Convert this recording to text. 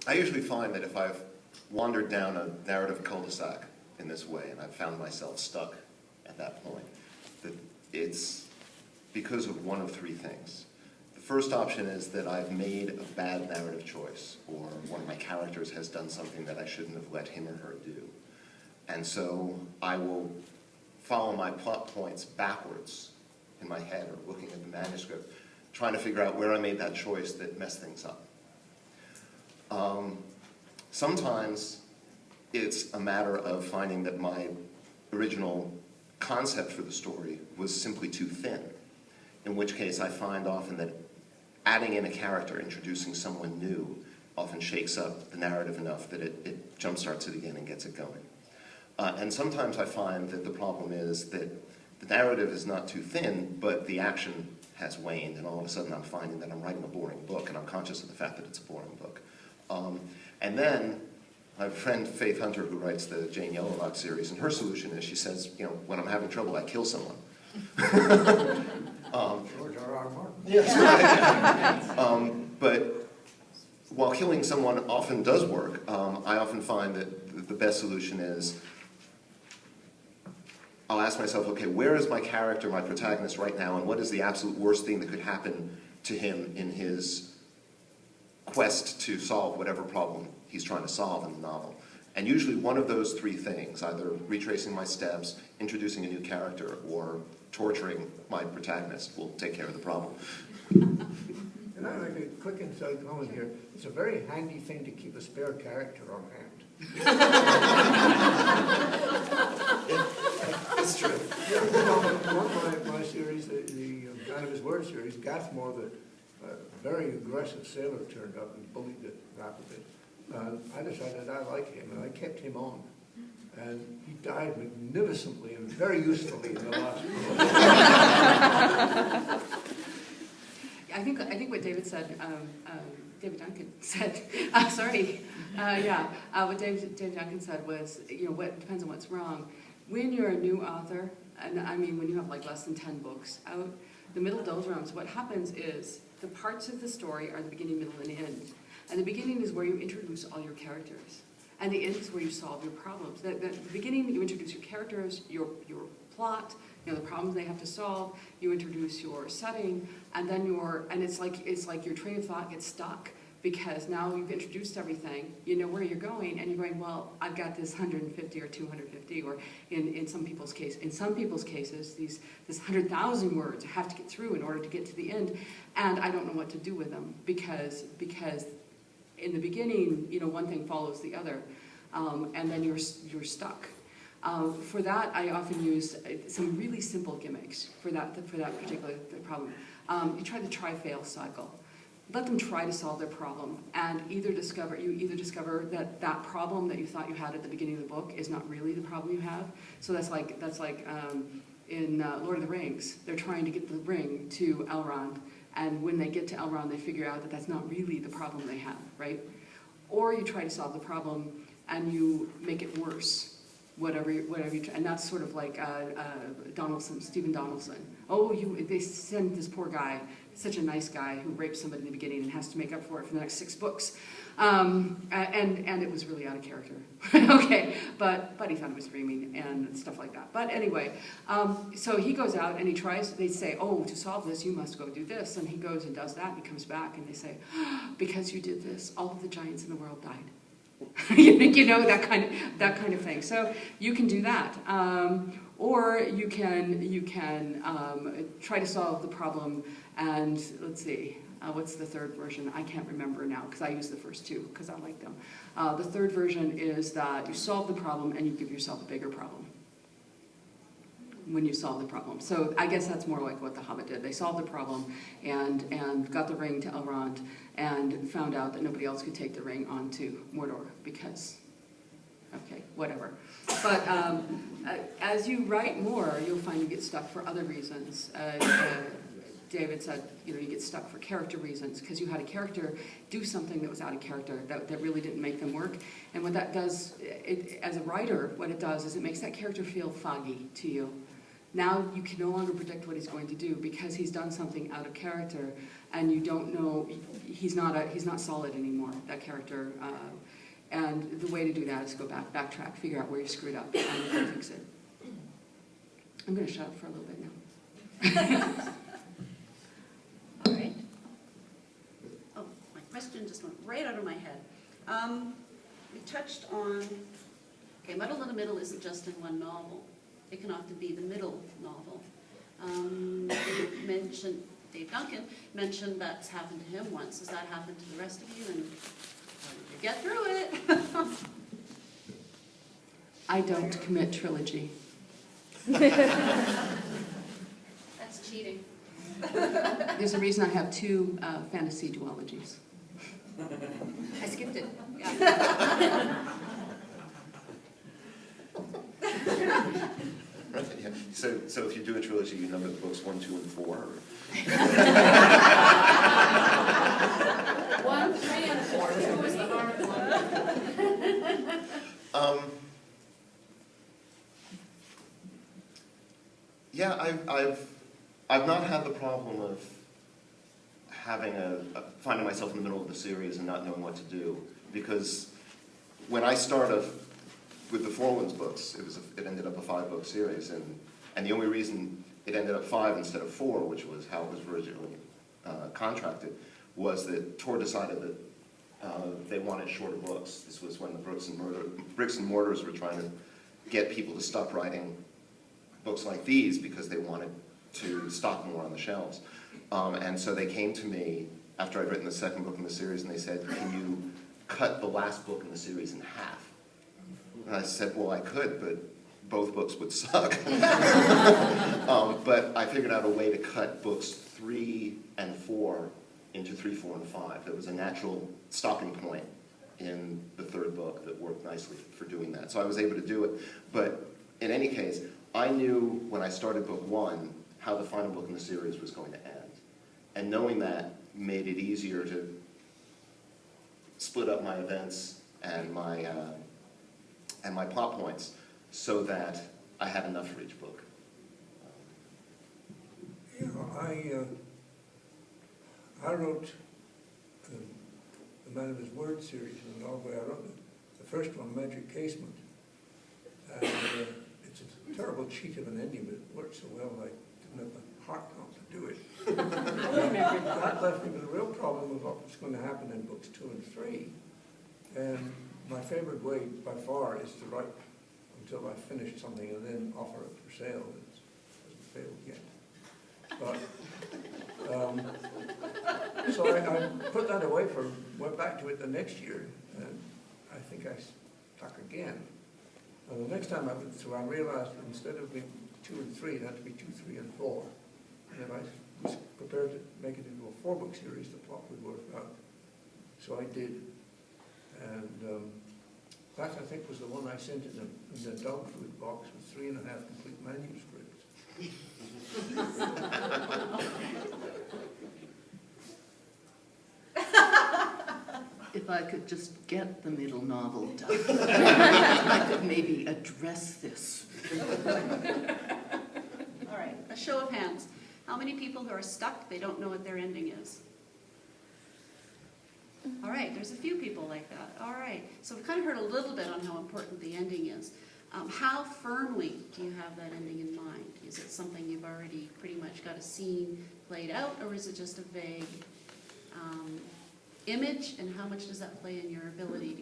I usually find that if I've wandered down a narrative cul-de-sac in this way, and I've found myself stuck at that point, that it's because of one of three things. The first option is that I've made a bad narrative choice, or one of my characters has done something that I shouldn't have let him or her do. And so I will follow my plot points backwards in my head, or looking at the manuscript, trying to figure out where I made that choice that messed things up. Sometimes it's a matter of finding that my original concept for the story was simply too thin, in which case I find often that adding in a character, introducing someone new, often shakes up the narrative enough that it jumpstarts it again and gets it going. And sometimes I find that the problem is that the narrative is not too thin, but the action has waned, and all of a sudden I'm finding that I'm writing a boring book, and I'm conscious of the fact that it's a boring book. And then my friend Faith Hunter, who writes the Jane Yellowlock series, and her solution is, she says, you know, when I'm having trouble, I kill someone. George R.R. Martin. Yes, right. But while killing someone often does work, I often find that the best solution is, I'll ask myself, okay, where is my character, my protagonist right now, and what is the absolute worst thing that could happen to him in his quest to solve whatever problem he's trying to solve in the novel? And usually one of those three things, either retracing my steps, introducing a new character, or torturing my protagonist, will take care of the problem. And I like a quick inside comment here. It's a very handy thing to keep a spare character on hand. It's true. One of my series, the Kind of His Word series, Gathmore, the very aggressive sailor, turned up and bullied it rapidly. I decided I like him, and I kept him on. And he died magnificently and very usefully in the last book. I think what David said, David Duncan said, what David Duncan said was, you know, what depends on what's wrong. When you're a new author, and I mean when you have like less than 10 books out, the middle doldrums, what happens is the parts of the story are the beginning, middle, and end. And the beginning is where you introduce all your characters. And the end is where you solve your problems. The beginning, you introduce your characters, your plot, you know, the problems they have to solve, you introduce your setting, and then it's like your train of thought gets stuck, because now you've introduced everything, you know where you're going, and you're going, well, I've got this 150 or 250, or in some people's cases, this 100,000 words I have to get through in order to get to the end, and I don't know what to do with them, because in the beginning, you know, one thing follows the other, and then you're stuck. For that, I often use some really simple gimmicks for that particular problem. You try the try-fail cycle. Let them try to solve their problem, and you either discover that problem that you thought you had at the beginning of the book is not really the problem you have. So that's like in Lord of the Rings, they're trying to get the ring to Elrond, and when they get to Elrond, they figure out that that's not really the problem they have, right? Or you try to solve the problem and you make it worse, whatever you try, and that's sort of like Stephen Donaldson. Oh, they send this poor guy, such a nice guy who raped somebody in the beginning and has to make up for it for the next 6 books, and it was really out of character. Okay, but he thought he was dreaming and stuff like that. But anyway, so he goes out and he tries. They say, oh, to solve this, you must go do this, and he goes and does that. And he comes back and they say, because you did this, all of the giants in the world died. You know, that kind of thing. So you can do that, or you can try to solve the problem. And let's see, what's the third version? I can't remember now because I use the first two because I like them. The third version is that you solve the problem and you give yourself a bigger problem when you solve the problem. So I guess that's more like what the Hobbit did. They solved the problem and got the ring to Elrond and found out that nobody else could take the ring onto Mordor because, okay, whatever. But as you write more, you'll find you get stuck for other reasons. David said, you know, you get stuck for character reasons because you had a character do something that was out of character, that really didn't make them work. And what that does, as a writer, what it does is it makes that character feel foggy to you. Now you can no longer predict what he's going to do because he's done something out of character, and you don't know, he's not solid anymore, that character. And the way to do that is go backtrack, figure out where you screwed up, and fix it. I'm going to shut up for a little bit now. All right. Oh, my question just went right out of my head. We touched on, okay, Muddle in the Middle isn't just in one novel. It can often be the middle novel. Dave Duncan mentioned that's happened to him once. Has that happened to the rest of you? And how did you get through it? I don't commit trilogy. That's cheating. There's a reason I have 2 fantasy duologies. I skipped it. Yeah. Right, yeah. So if you do a trilogy, you number the books 1, 2, and 4? Or? 1, 3, and 4. 2 is the hard one. Yeah, I've not had the problem of having finding myself in the middle of the series and not knowing what to do, because when I started with the Forlands books, it ended up a 5-book series, and the only reason it ended up 5 instead of 4, which was how it was originally contracted, was that Tor decided that they wanted shorter books. This was when the Briggs and Mortars were trying to get people to stop writing books like these because they wanted to stock more on the shelves. And so they came to me after I'd written the 2nd book in the series, and they said, "Can you cut the last book in the series in half?" And I said, well, I could, but both books would suck. But I figured out a way to cut books 3 and 4 into 3, 4, and 5. There was a natural stopping point in the 3rd book that worked nicely for doing that. So I was able to do it. But in any case, I knew when I started book 1 how the final book in the series was going to end. And knowing that made it easier to split up my events and my plot points so that I had enough for each book. You know, I wrote the Man of His Word series in Norway. I wrote the first one, Magic Casement. And it's a terrible cheat of an ending, but it worked so well I didn't have the heart not to do it. That left me with a real problem of what was going to happen in books 2 and 3. And my favorite way by far is to write until I've finished something and then offer it for sale. It hasn't failed yet. But, so I put that away went back to it the next year, and I think I stuck again. And the next time I went through, I realized that instead of being 2 and 3, it had to be 2, 3, and 4. And if I was prepared to make it into a 4-book series, the plot would work out. So I did. And that, I think, was the one I sent in the dog food box with 3.5 complete manuscripts. If I could just get the middle novel done, I could maybe address this. All right, a show of hands. How many people who are stuck, they don't know what their ending is? All right, there's a few people like that. All right, so we've kind of heard a little bit on how important the ending is. How firmly do you have that ending in mind? Is it something you've already pretty much got a scene played out, or is it just a vague image, and how much does that play in your ability